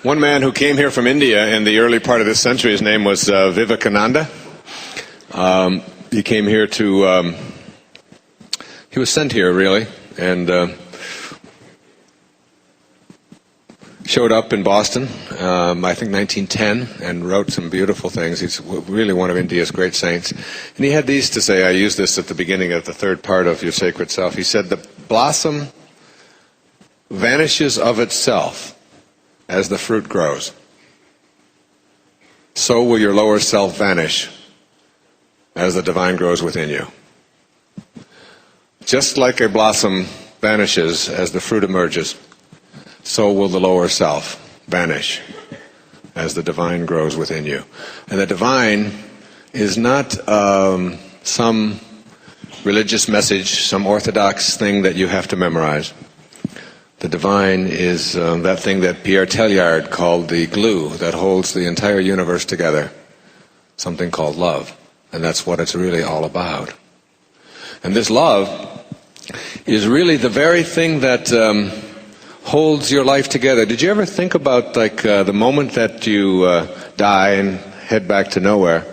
One man who came here from India in the early part of this century, his name was Vivekananda. He came here to, he was sent here really, and showed up in Boston, I think 1910, and wrote some beautiful things. He's really one of India's great saints. And he had these to say. I used this at the beginning of the third part of Your Sacred Self. He said, "The blossom vanishes of itself as the fruit grows. So will your lower self vanish as the divine grows within you." Just like a blossom vanishes as the fruit emerges, so will the lower self vanish as the divine grows within you. And the divine is not some religious message, some orthodox thing that you have to memorize. The divine is that thing that Pierre Teilhard called the glue that holds the entire universe together, something called love. And that's what it's really all about. And this love is really the very thing that holds your life together. Did you ever think about the moment that you die and head back to nowhere,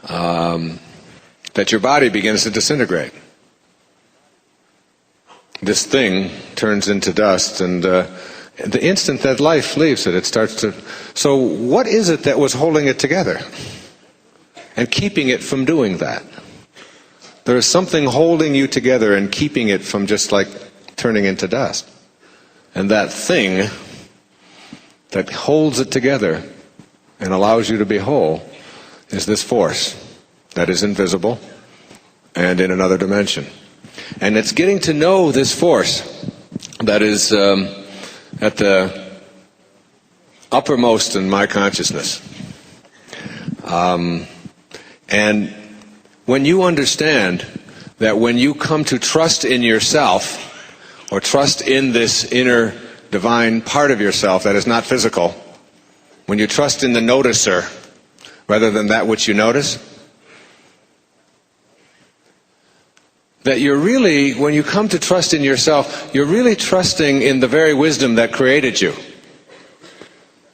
that your body begins to disintegrate? This thing turns into dust, and the instant that life leaves it, it starts to... So what is it that was holding it together and keeping it from doing that? There is something holding you together and keeping it from just like turning into dust. And that thing that holds it together and allows you to be whole is this force that is invisible and in another dimension. And it's getting to know this force that is at the uppermost in my consciousness. And when you understand that when you come to trust in yourself, or trust in this inner divine part of yourself that is not physical, when you trust in the noticer rather than that which you notice, that you're really, when you come to trust in yourself, you're really trusting in the very wisdom that created you.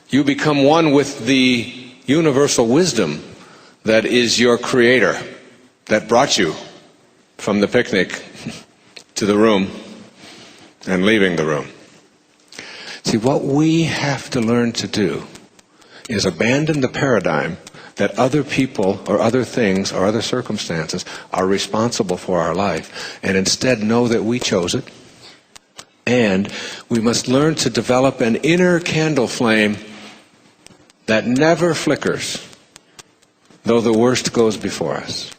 You become one with the universal wisdom that is your creator, that brought you from the picnic to the room and leaving the room. See, what we have to learn to do is abandon the paradigm that other people or other things or other circumstances are responsible for our life, and instead know that we chose it. And we must learn to develop an inner candle flame that never flickers, though the worst goes before us.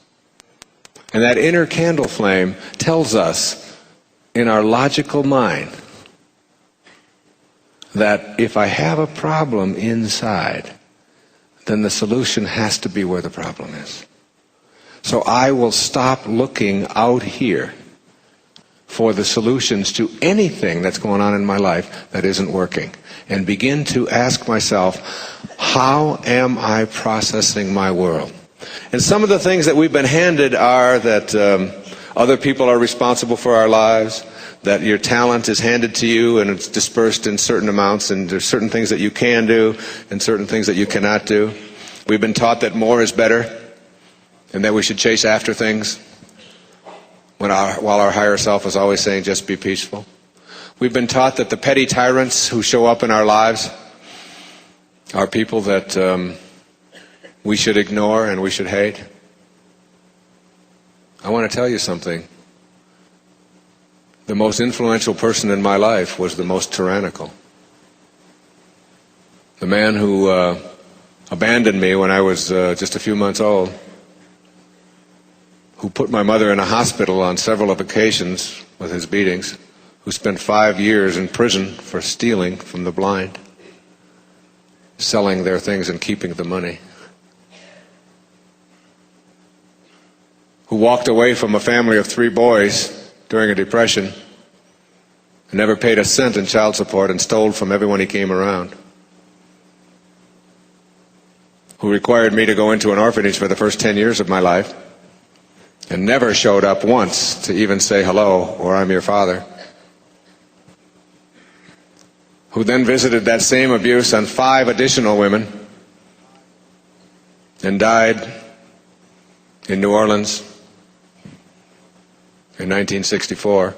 And that inner candle flame tells us in our logical mind that if I have a problem inside, then the solution has to be where the problem is. So I will stop looking out here for the solutions to anything that's going on in my life that isn't working, and begin to ask myself, how am I processing my world? And some of the things that we've been handed are that other people are responsible for our lives, that your talent is handed to you and it's dispersed in certain amounts, and there's certain things that you can do and certain things that you cannot do. We've been taught that more is better and that we should chase after things while our higher self is always saying just be peaceful. We've been taught that the petty tyrants who show up in our lives are people that we should ignore and we should hate. I want to tell you something. The most influential person in my life was the most tyrannical. The man who abandoned me when I was just a few months old, who put my mother in a hospital on several occasions with his beatings, who spent 5 years in prison for stealing from the blind, selling their things and keeping the money, who walked away from a family of 3 boys during a depression and never paid a cent in child support and stole from everyone he came around, who required me to go into an orphanage for the first 10 years of my life and never showed up once to even say hello or I'm your father. who then visited that same abuse on 5 additional women and died in New Orleans in 1964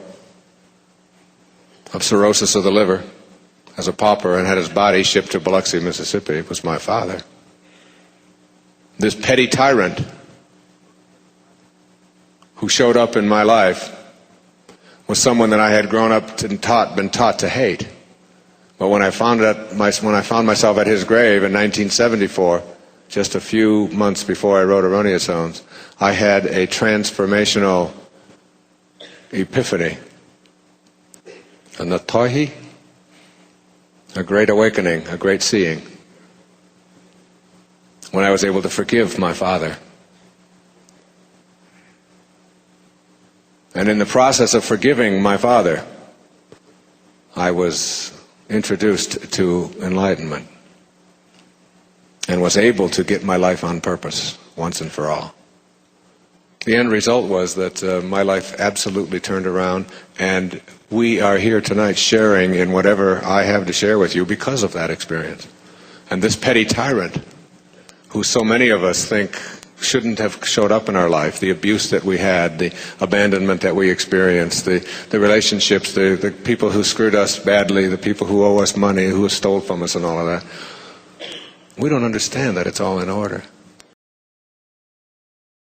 of cirrhosis of the liver as a pauper and had his body shipped to Biloxi, Mississippi, was my father. This petty tyrant who showed up in my life was someone that I had grown up and been taught to hate. But when I found myself at his grave in 1974, just a few months before I wrote Erroneous Zones, I had a transformational epiphany, a natohi, a great awakening, a great seeing, when I was able to forgive my father. And in the process of forgiving my father, I was introduced to enlightenment and was able to get my life on purpose once and for all. The end result was that my life absolutely turned around, and we are here tonight sharing in whatever I have to share with you because of that experience. And this petty tyrant, who so many of us think shouldn't have showed up in our life, the abuse that we had, the abandonment that we experienced, the relationships, the people who screwed us badly, the people who owe us money, who stole from us and all of that. We don't understand that it's all in order.